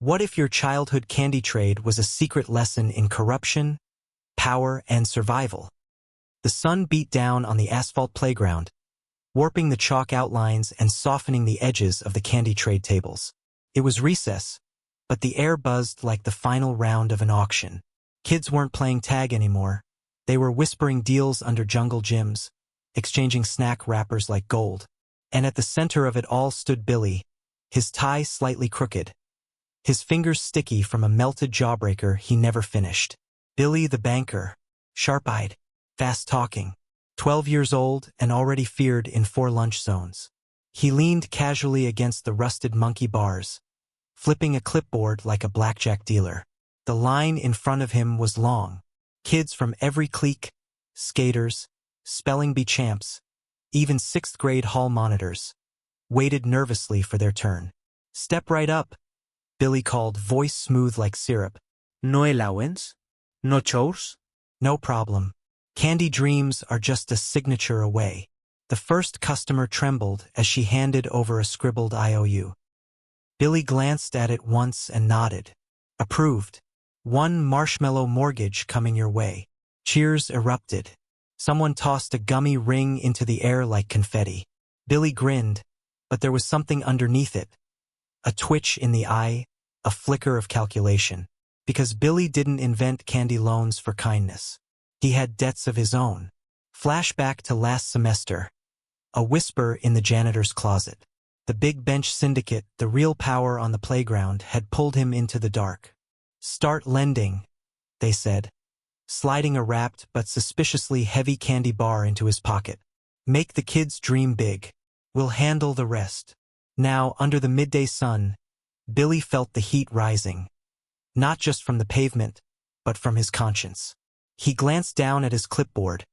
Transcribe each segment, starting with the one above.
What if your childhood candy trade was a secret lesson in corruption, power, and survival? The sun beat down on the asphalt playground, warping the chalk outlines and softening the edges of the candy trade tables. It was recess, but the air buzzed like the final round of an auction. Kids weren't playing tag anymore. They were whispering deals under jungle gyms, exchanging snack wrappers like gold. And at the center of it all stood Billy, his tie slightly crooked, his fingers sticky from a melted jawbreaker he never finished. Billy the banker, sharp-eyed, fast-talking, 12 years old and already feared in 4 lunch zones. He leaned casually against the rusted monkey bars, flipping a clipboard like a blackjack dealer. The line in front of him was long. Kids from every clique, skaters, spelling bee champs, even 6th grade hall monitors, waited nervously for their turn. "Step right up," Billy called, voice smooth like syrup. No allowance? No chores? "No problem. Candy dreams are just a signature away." The first customer trembled as she handed over a scribbled IOU. Billy glanced at it once and nodded. "Approved. 1 marshmallow mortgage coming your way." Cheers erupted. Someone tossed a gummy ring into the air like confetti. Billy grinned, but there was something underneath it. A twitch in the eye, a flicker of calculation. Because Billy didn't invent candy loans for kindness. He had debts of his own. Flashback to last semester. A whisper in the janitor's closet. The big bench syndicate, the real power on the playground, had pulled him into the dark. "Start lending," they said, sliding a wrapped but suspiciously heavy candy bar into his pocket. "Make the kids dream big. We'll handle the rest." Now, under the midday sun, Billy felt the heat rising, not just from the pavement, but from his conscience. He glanced down at his clipboard,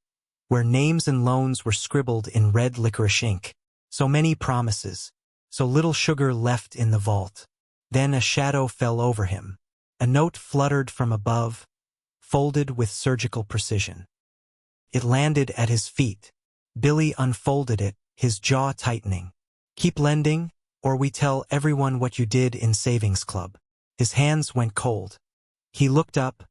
where names and loans were scribbled in red licorice ink. So many promises, so little sugar left in the vault. Then a shadow fell over him. A note fluttered from above, folded with surgical precision. It landed at his feet. Billy unfolded it, his jaw tightening. "Keep lending, or we tell everyone what you did in Savings Club." His hands went cold. He looked up,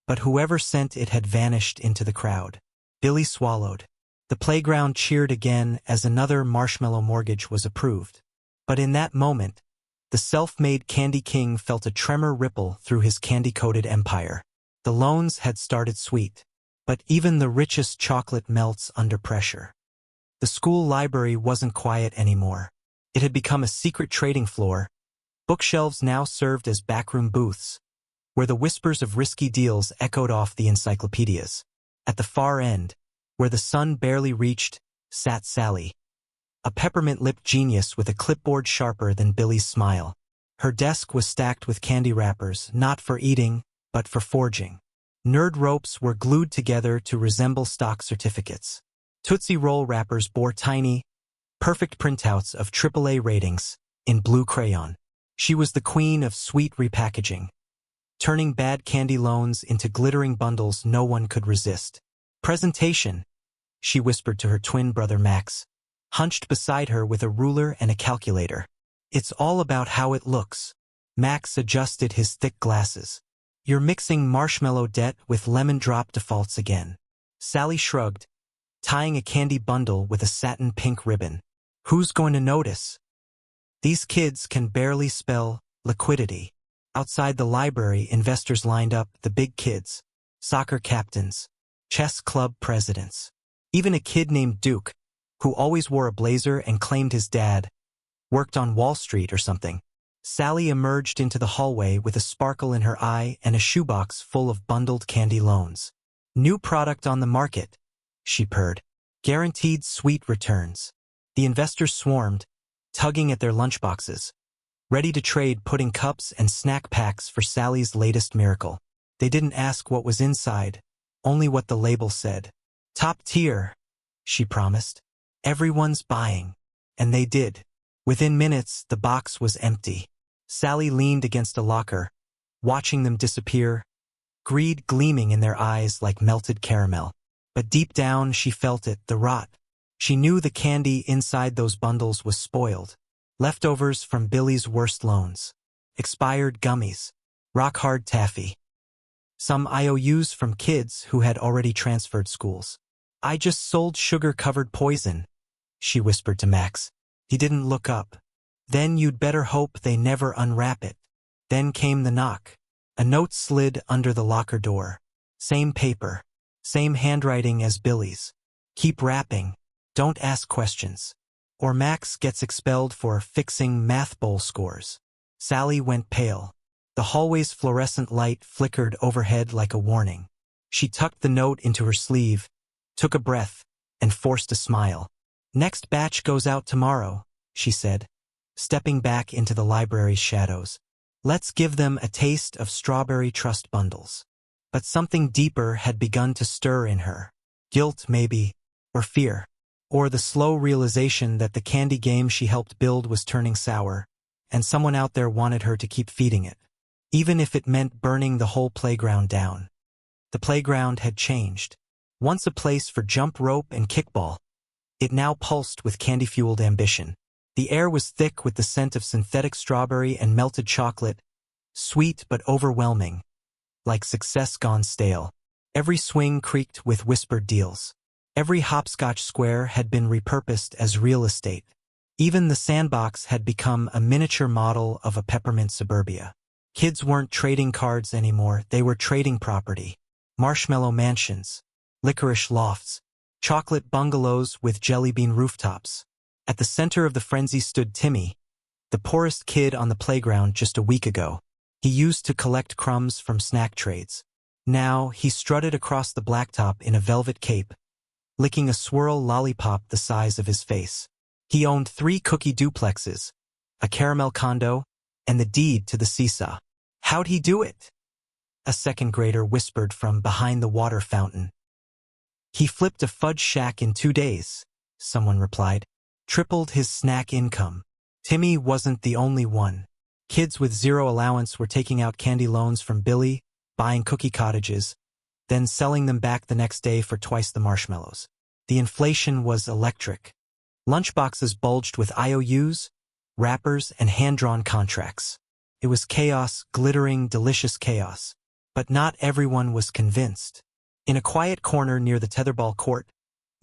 but whoever sent it had vanished into the crowd. Billy swallowed. The playground cheered again as another marshmallow mortgage was approved. But in that moment, the self-made Candy King felt a tremor ripple through his candy-coated empire. The loans had started sweet, but even the richest chocolate melts under pressure. The school library wasn't quiet anymore. It had become a secret trading floor. Bookshelves now served as backroom booths, where the whispers of risky deals echoed off the encyclopedias. At the far end, where the sun barely reached, sat Sally, a peppermint-lipped genius with a clipboard sharper than Billy's smile. Her desk was stacked with candy wrappers, not for eating, but for forging. Nerd ropes were glued together to resemble stock certificates. Tootsie Roll wrappers bore tiny, perfect printouts of AAA ratings in blue crayon. She was the queen of sweet repackaging, turning bad candy loans into glittering bundles no one could resist. "Presentation," she whispered to her twin brother Max, hunched beside her with a ruler and a calculator. "It's all about how it looks." Max adjusted his thick glasses. "You're mixing marshmallow debt with lemon drop defaults again." Sally shrugged, tying a candy bundle with a satin pink ribbon. "Who's going to notice? These kids can barely spell liquidity." Outside the library, investors lined up, the big kids, soccer captains, chess club presidents. Even a kid named Duke, who always wore a blazer and claimed his dad worked on Wall Street or something. Sally emerged into the hallway with a sparkle in her eye and a shoebox full of bundled candy loans. "New product on the market," she purred. "Guaranteed sweet returns." The investors swarmed, tugging at their lunchboxes, ready to trade pudding cups and snack packs for Sally's latest miracle. They didn't ask what was inside, only what the label said. "Top tier," she promised. "Everyone's buying." And they did. Within minutes, the box was empty. Sally leaned against a locker, watching them disappear, greed gleaming in their eyes like melted caramel. But deep down, she felt it, the rot. She knew the candy inside those bundles was spoiled, leftovers from Billy's worst loans. expired gummies, rock-hard taffy. Some IOUs from kids who had already transferred schools. "I just sold sugar-covered poison," she whispered to Max. He didn't look up. "Then you'd better hope they never unwrap it." Then came the knock. A note slid under the locker door. Same paper. Same handwriting as Billy's. "Keep wrapping. Don't ask questions, or Max gets expelled for fixing math bowl scores." Sally went pale. The hallway's fluorescent light flickered overhead like a warning. She tucked the note into her sleeve, took a breath, and forced a smile. "Next batch goes out tomorrow," she said, stepping back into the library's shadows. "Let's give them a taste of strawberry trust bundles." But something deeper had begun to stir in her. Guilt, maybe, or fear, or the slow realization that the candy game she helped build was turning sour, and someone out there wanted her to keep feeding it, even if it meant burning the whole playground down. The playground had changed. Once a place for jump rope and kickball, it now pulsed with candy-fueled ambition. The air was thick with the scent of synthetic strawberry and melted chocolate, sweet but overwhelming, like success gone stale. Every swing creaked with whispered deals. Every hopscotch square had been repurposed as real estate. Even the sandbox had become a miniature model of a peppermint suburbia. Kids weren't trading cards anymore, they were trading property. Marshmallow mansions, licorice lofts, chocolate bungalows with jelly bean rooftops. At the center of the frenzy stood Timmy, the poorest kid on the playground just a week ago. He used to collect crumbs from snack trades. Now he strutted across the blacktop in a velvet cape, licking a swirl lollipop the size of his face. He owned 3 cookie duplexes, a caramel condo, and the deed to the seesaw. "How'd he do it?" a second grader whispered from behind the water fountain. "He flipped a fudge shack in 2 days," someone replied. "Tripled his snack income." Timmy wasn't the only one. Kids with zero allowance were taking out candy loans from Billy, buying cookie cottages, then selling them back the next day for twice the marshmallows. The inflation was electric. Lunchboxes bulged with IOUs, wrappers, and hand-drawn contracts. It was chaos, glittering, delicious chaos. But not everyone was convinced. In a quiet corner near the tetherball court,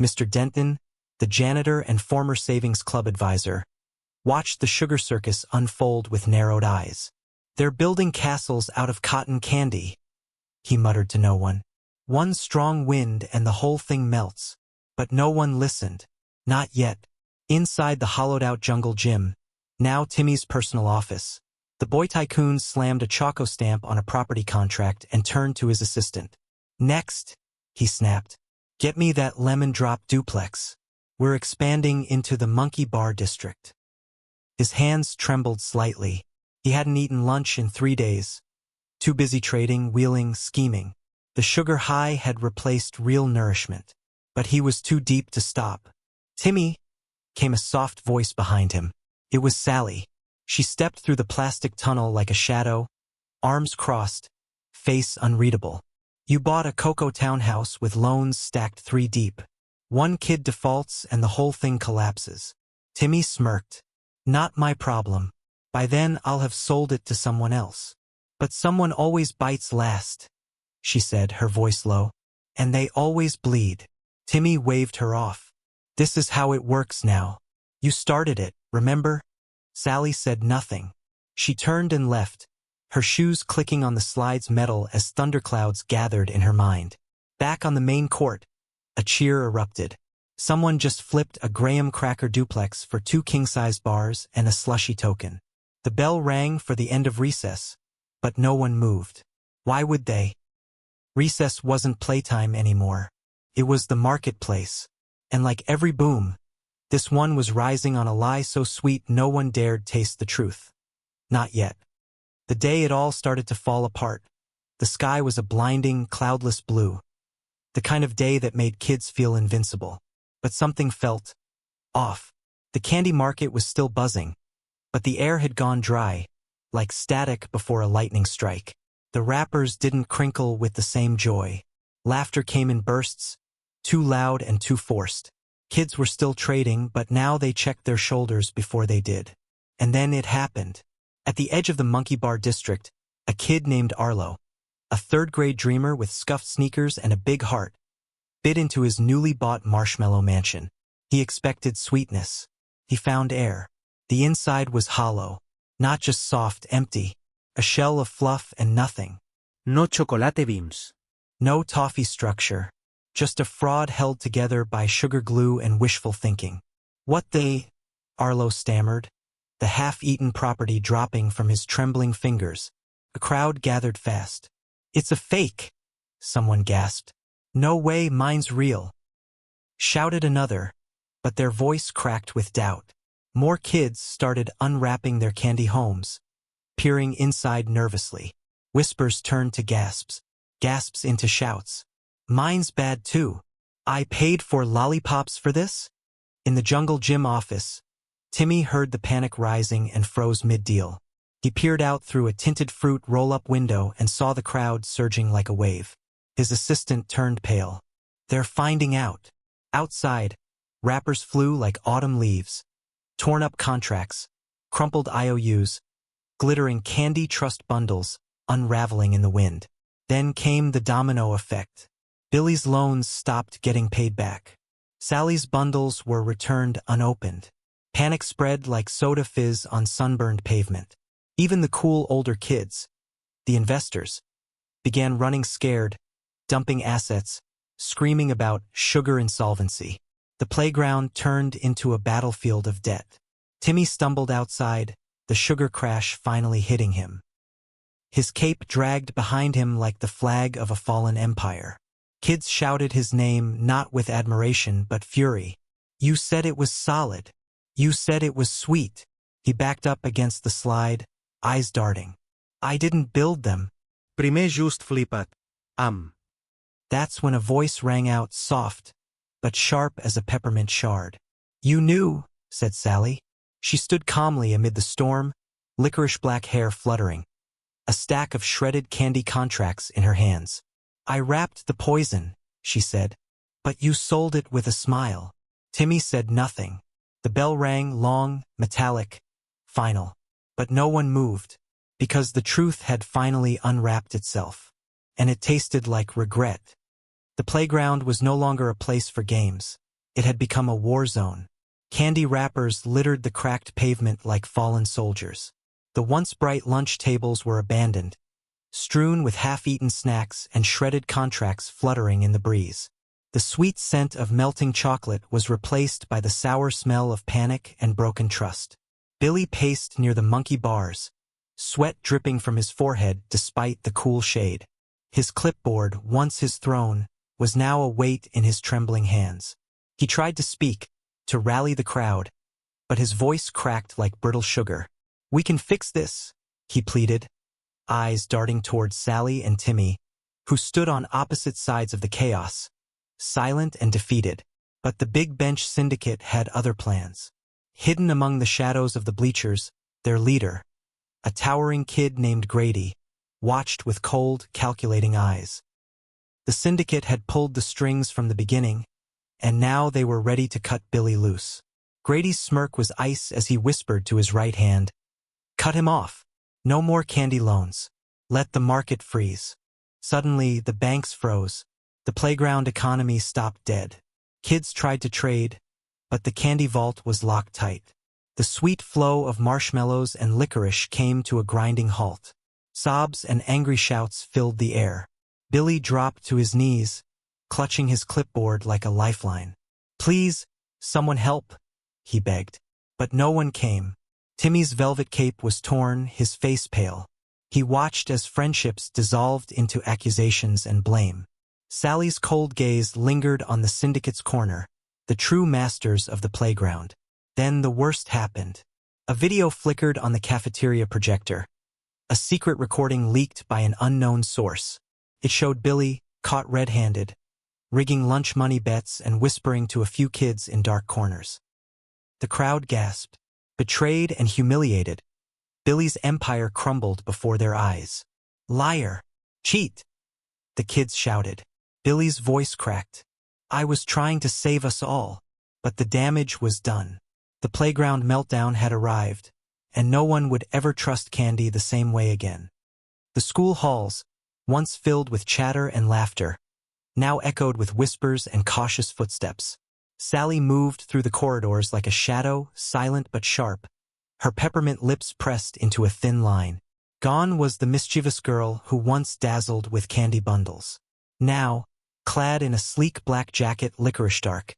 Mr. Denton, the janitor and former Savings Club advisor, watched the sugar circus unfold with narrowed eyes. "They're building castles out of cotton candy," he muttered to no one. "One strong wind and the whole thing melts." But no one listened. Not yet. Inside the hollowed-out jungle gym, now Timmy's personal office, the boy tycoon slammed a Choco stamp on a property contract and turned to his assistant. "Next," he snapped. "Get me that lemon drop duplex. We're expanding into the Monkey Bar district." His hands trembled slightly. He hadn't eaten lunch in 3 days. Too busy trading, wheeling, scheming. The sugar high had replaced real nourishment. But he was too deep to stop. "Timmy," came a soft voice behind him. It was Sally. She stepped through the plastic tunnel like a shadow, arms crossed, face unreadable. "You bought a Cocoa townhouse with loans stacked 3 deep. One kid defaults and the whole thing collapses." Timmy smirked. "Not my problem. By then I'll have sold it to someone else." "But someone always bites last," she said, her voice low. "And they always bleed." Timmy waved her off. "This is how it works now. You started it, remember?" Sally said nothing. She turned and left, her shoes clicking on the slide's metal as thunderclouds gathered in her mind. Back on the main court, a cheer erupted. Someone just flipped a graham cracker duplex for 2 king-size bars and a slushy token. The bell rang for the end of recess, but no one moved. Why would they? Recess wasn't playtime anymore. It was the marketplace. And like every boom, this one was rising on a lie so sweet no one dared taste the truth. Not yet. The day it all started to fall apart. The sky was a blinding, cloudless blue. The kind of day that made kids feel invincible. But something felt off. The candy market was still buzzing, but the air had gone dry, like static before a lightning strike. The wrappers didn't crinkle with the same joy. Laughter came in bursts, too loud and too forced. Kids were still trading, but now they checked their shoulders before they did. And then it happened. At the edge of the Monkey Bar district, a kid named Arlo, a third-grade dreamer with scuffed sneakers and a big heart, bit into his newly bought marshmallow mansion. He expected sweetness. He found air. The inside was hollow, not just soft, empty, a shell of fluff and nothing. No chocolate beams. No toffee structure, just a fraud held together by sugar glue and wishful thinking. What they? Arlo stammered, the half-eaten property dropping from his trembling fingers. A crowd gathered fast. It's a fake, someone gasped. No way, mine's real. Shouted another, but their voice cracked with doubt. More kids started unwrapping their candy homes, peering inside nervously. Whispers turned to gasps, gasps into shouts. Mine's bad too. I paid for lollipops for this? In the jungle gym office, Timmy heard the panic rising and froze mid-deal. He peered out through a tinted fruit roll-up window and saw the crowd surging like a wave. His assistant turned pale. They're finding out. Outside, wrappers flew like autumn leaves. Torn-up contracts, crumpled IOUs, glittering candy trust bundles, unraveling in the wind. Then came the domino effect. Billy's loans stopped getting paid back. Sally's bundles were returned unopened. Panic spread like soda fizz on sunburned pavement. Even the cool older kids, the investors, began running scared, dumping assets, screaming about sugar insolvency. The playground turned into a battlefield of debt. Timmy stumbled outside, the sugar crash finally hitting him. His cape dragged behind him like the flag of a fallen empire. Kids shouted his name not with admiration but fury. You said it was solid. You said it was sweet. He backed up against the slide, eyes darting. I didn't build them. Primer just flipat. That's when a voice rang out soft, but sharp as a peppermint shard. You knew, said Sally. She stood calmly amid the storm, licorice black hair fluttering, a stack of shredded candy contracts in her hands. I wrapped the poison, she said, but you sold it with a smile. Timmy said nothing. The bell rang long, metallic, final. But no one moved, because the truth had finally unwrapped itself. And it tasted like regret. The playground was no longer a place for games. It had become a war zone. Candy wrappers littered the cracked pavement like fallen soldiers. The once bright lunch tables were abandoned, strewn with half-eaten snacks and shredded contracts fluttering in the breeze. The sweet scent of melting chocolate was replaced by the sour smell of panic and broken trust. Billy paced near the monkey bars, sweat dripping from his forehead despite the cool shade. His clipboard, once his throne, was now a weight in his trembling hands. He tried to speak, to rally the crowd, but his voice cracked like brittle sugar. We can fix this, he pleaded, eyes darting towards Sally and Timmy, who stood on opposite sides of the chaos, silent and defeated. But the Big Bench Syndicate had other plans. Hidden among the shadows of the bleachers, their leader, a towering kid named Grady, watched with cold, calculating eyes. The syndicate had pulled the strings from the beginning, and now they were ready to cut Billy loose. Grady's smirk was ice as he whispered to his right hand, "Cut him off. No more candy loans. Let the market freeze." Suddenly, the banks froze. The playground economy stopped dead. Kids tried to trade, but the candy vault was locked tight. The sweet flow of marshmallows and licorice came to a grinding halt. Sobs and angry shouts filled the air. Billy dropped to his knees, clutching his clipboard like a lifeline. "Please, someone help," he begged. But no one came. Timmy's velvet cape was torn, his face pale. He watched as friendships dissolved into accusations and blame. Sally's cold gaze lingered on the syndicate's corner, the true masters of the playground. Then the worst happened. A video flickered on the cafeteria projector. A secret recording leaked by an unknown source. It showed Billy, caught red-handed, rigging lunch money bets and whispering to a few kids in dark corners. The crowd gasped. Betrayed and humiliated, Billy's empire crumbled before their eyes. "Liar! Cheat!" the kids shouted. Billy's voice cracked. "I was trying to save us all." But the damage was done. The playground meltdown had arrived, and no one would ever trust Candy the same way again. The school halls, once filled with chatter and laughter, now echoed with whispers and cautious footsteps. Sally moved through the corridors like a shadow, silent but sharp, her peppermint lips pressed into a thin line. Gone was the mischievous girl who once dazzled with candy bundles. Now, clad in a sleek black jacket licorice dark,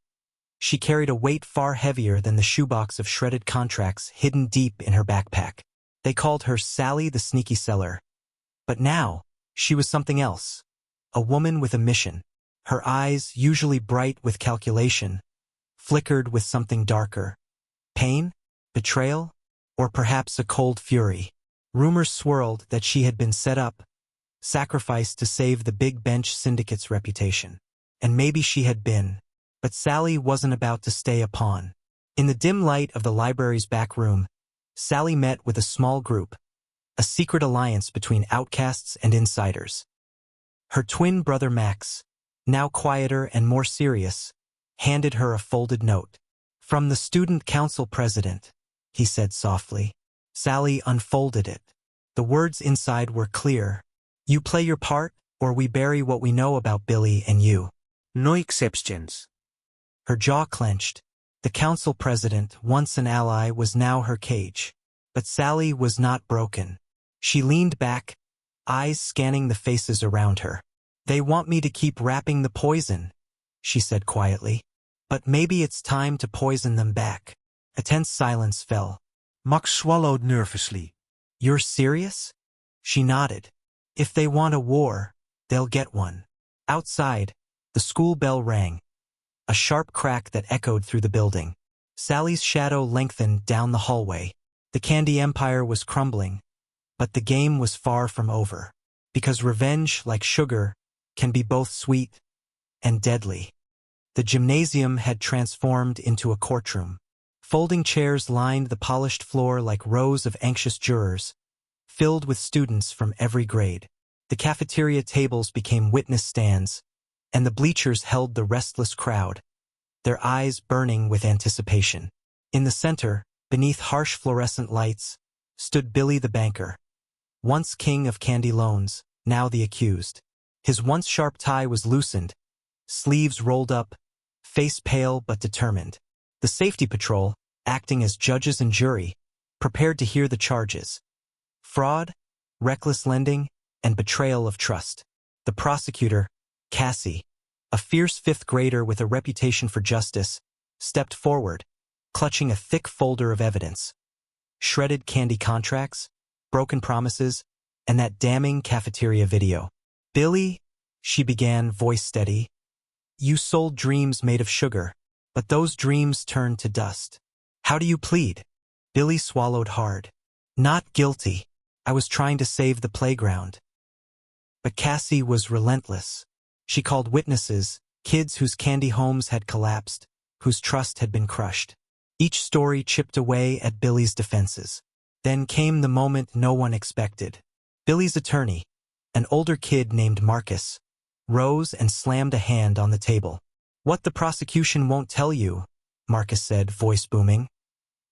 she carried a weight far heavier than the shoebox of shredded contracts hidden deep in her backpack. They called her Sally the Sneaky Seller. But now, she was something else. A woman with a mission. Her eyes, usually bright with calculation, flickered with something darker. Pain? Betrayal? Or perhaps a cold fury. Rumors swirled that she had been set up, sacrificed to save the Big Bench Syndicate's reputation. And maybe she had been. But Sally wasn't about to stay a pawn. In the dim light of the library's back room, Sally met with a small group, a secret alliance between outcasts and insiders. Her twin brother Max, now quieter and more serious, handed her a folded note. "From the student council president," he said softly. Sally unfolded it. The words inside were clear. "You play your part, or we bury what we know about Billy and you. No exceptions." Her jaw clenched. The council president, once an ally, was now her cage. But Sally was not broken. She leaned back, eyes scanning the faces around her. "They want me to keep wrapping the poison," she said quietly. "But maybe it's time to poison them back." A tense silence fell. Max swallowed nervously. "You're serious?" She nodded. "If they want a war, they'll get one." Outside, the school bell rang, a sharp crack that echoed through the building. Sally's shadow lengthened down the hallway. The candy empire was crumbling, but the game was far from over. Because revenge, like sugar, can be both sweet and deadly. The gymnasium had transformed into a courtroom. Folding chairs lined the polished floor like rows of anxious jurors, filled with students from every grade. The cafeteria tables became witness stands, and the bleachers held the restless crowd, their eyes burning with anticipation. In the center, beneath harsh fluorescent lights, stood Billy the banker, once king of candy loans, now the accused. His once sharp tie was loosened, sleeves rolled up, face pale but determined. The safety patrol, acting as judges and jury, prepared to hear the charges. Fraud, reckless lending, and betrayal of trust. The prosecutor, Cassie, a fierce fifth grader with a reputation for justice, stepped forward, clutching a thick folder of evidence. Shredded candy contracts, broken promises, and that damning cafeteria video. "Billy," she began, voice steady, "you sold dreams made of sugar, but those dreams turned to dust. How do you plead?" Billy swallowed hard. "Not guilty. I was trying to save the playground." But Cassie was relentless. She called witnesses, kids whose candy homes had collapsed, whose trust had been crushed. Each story chipped away at Billy's defenses. Then came the moment no one expected. Billy's attorney, an older kid named Marcus, rose and slammed a hand on the table. "What the prosecution won't tell you," Marcus said, voice booming,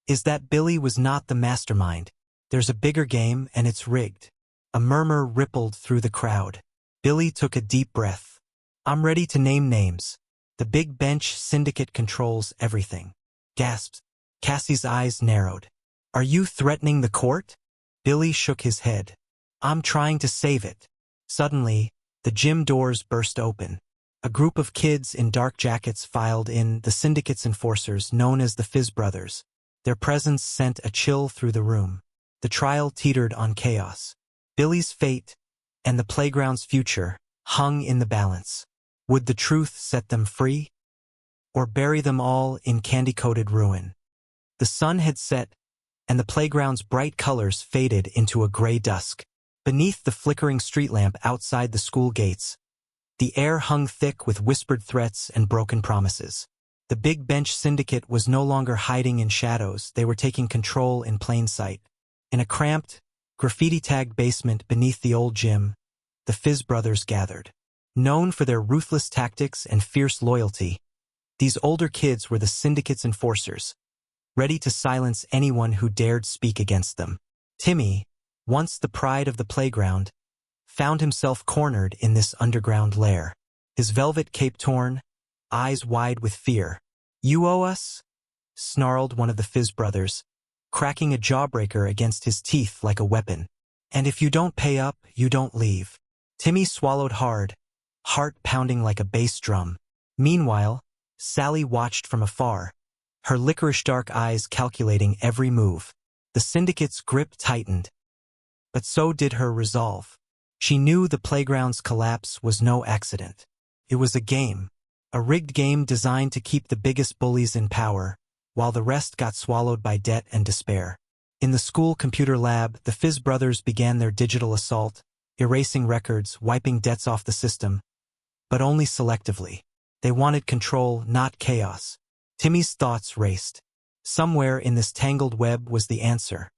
"is that Billy was not the mastermind. There's a bigger game, and it's rigged." A murmur rippled through the crowd. Billy took a deep breath. "I'm ready to name names. The Big Bench Syndicate controls everything." Gasped. Cassie's eyes narrowed. "Are you threatening the court?" Billy shook his head. "I'm trying to save it." Suddenly, the gym doors burst open. A group of kids in dark jackets filed in, the syndicate's enforcers, known as the Fizz Brothers. Their presence sent a chill through the room. The trial teetered on chaos. Billy's fate, and the playground's future, hung in the balance. Would the truth set them free, or bury them all in candy-coated ruin? The sun had set, and the playground's bright colors faded into a gray dusk. Beneath the flickering street lamp outside the school gates, the air hung thick with whispered threats and broken promises. The Big Bench Syndicate was no longer hiding in shadows. They were taking control in plain sight. In a cramped, graffiti-tagged basement beneath the old gym, the Fizz Brothers gathered. Known for their ruthless tactics and fierce loyalty, these older kids were the syndicate's enforcers, ready to silence anyone who dared speak against them. Timmy, once the pride of the playground, found himself cornered in this underground lair. His velvet cape torn, eyes wide with fear. "You owe us?" snarled one of the Fizz brothers, cracking a jawbreaker against his teeth like a weapon. "And if you don't pay up, you don't leave." Timmy swallowed hard, heart pounding like a bass drum. Meanwhile, Sally watched from afar, her licorice-dark eyes calculating every move. The syndicate's grip tightened, but so did her resolve. She knew the playground's collapse was no accident. It was a game, a rigged game designed to keep the biggest bullies in power, while the rest got swallowed by debt and despair. In the school computer lab, the Fizz brothers began their digital assault, erasing records, wiping debts off the system, but only selectively. They wanted control, not chaos. Timmy's thoughts raced. Somewhere in this tangled web was the answer.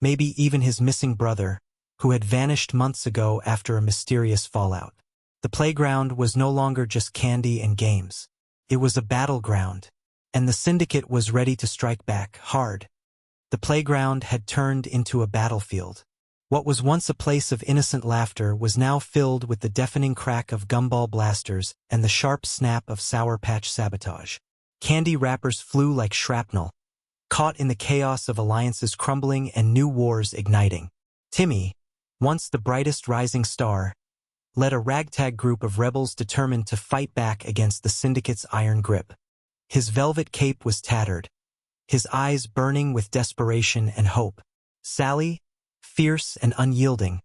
Maybe even his missing brother, who had vanished months ago after a mysterious fallout. The playground was no longer just candy and games. It was a battleground, and the syndicate was ready to strike back, hard. The playground had turned into a battlefield. What was once a place of innocent laughter was now filled with the deafening crack of gumball blasters and the sharp snap of Sour Patch sabotage. Candy wrappers flew like shrapnel, caught in the chaos of alliances crumbling and new wars igniting. Timmy, once the brightest rising star, led a ragtag group of rebels determined to fight back against the syndicate's iron grip. His velvet cape was tattered, his eyes burning with desperation and hope. Sally, fierce and unyielding,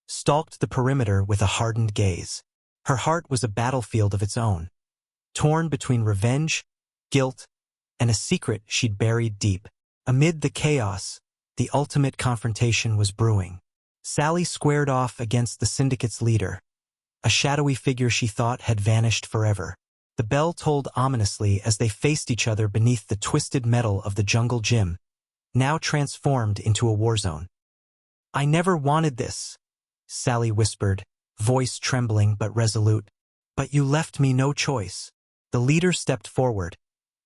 stalked the perimeter with a hardened gaze. Her heart was a battlefield of its own, torn between revenge, guilt, and a secret she'd buried deep. Amid the chaos, the ultimate confrontation was brewing. Sally squared off against the syndicate's leader, a shadowy figure she thought had vanished forever. The bell tolled ominously as they faced each other beneath the twisted metal of the jungle gym, now transformed into a war zone. "I never wanted this," Sally whispered, voice trembling but resolute. "But you left me no choice." The leader stepped forward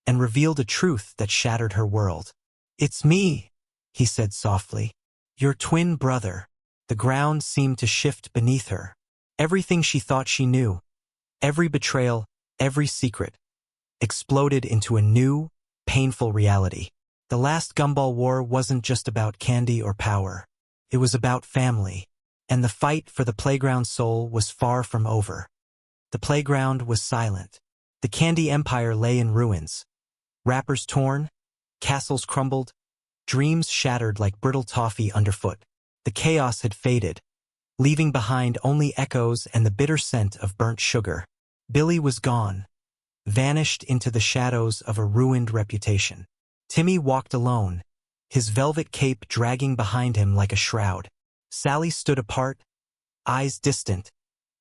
and revealed a truth that shattered her world. "It's me," he said softly. "Your twin brother." The ground seemed to shift beneath her. Everything she thought she knew, every betrayal, every secret, exploded into a new, painful reality. The last Gumball War wasn't just about candy or power. It was about family, and the fight for the playground's soul was far from over. The playground was silent. The candy empire lay in ruins. Wrappers torn, castles crumbled, dreams shattered like brittle toffee underfoot. The chaos had faded, leaving behind only echoes and the bitter scent of burnt sugar. Billy was gone, vanished into the shadows of a ruined reputation. Timmy walked alone, his velvet cape dragging behind him like a shroud. Sally stood apart, eyes distant,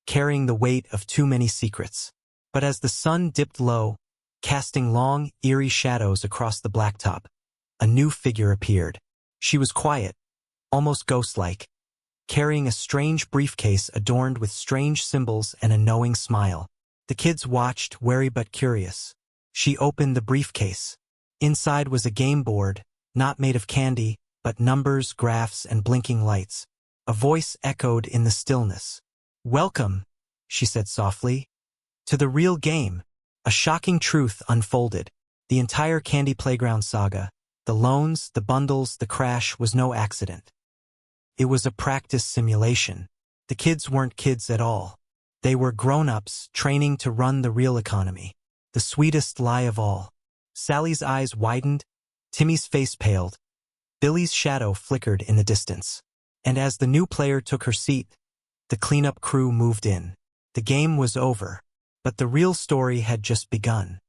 carrying the weight of too many secrets. But as the sun dipped low, casting long, eerie shadows across the blacktop, a new figure appeared. She was quiet, almost ghost-like, carrying a strange briefcase adorned with strange symbols and a knowing smile. The kids watched, wary but curious. She opened the briefcase. Inside was a game board, not made of candy, but numbers, graphs, and blinking lights. A voice echoed in the stillness. "Welcome," she said softly, "to the real game." A shocking truth unfolded. The entire Candy Playground saga, the loans, the bundles, the crash, was no accident. It was a practice simulation. The kids weren't kids at all. They were grown-ups training to run the real economy. The sweetest lie of all. Sally's eyes widened, Timmy's face paled, Billy's shadow flickered in the distance. And as the new player took her seat, the cleanup crew moved in. The game was over, but the real story had just begun.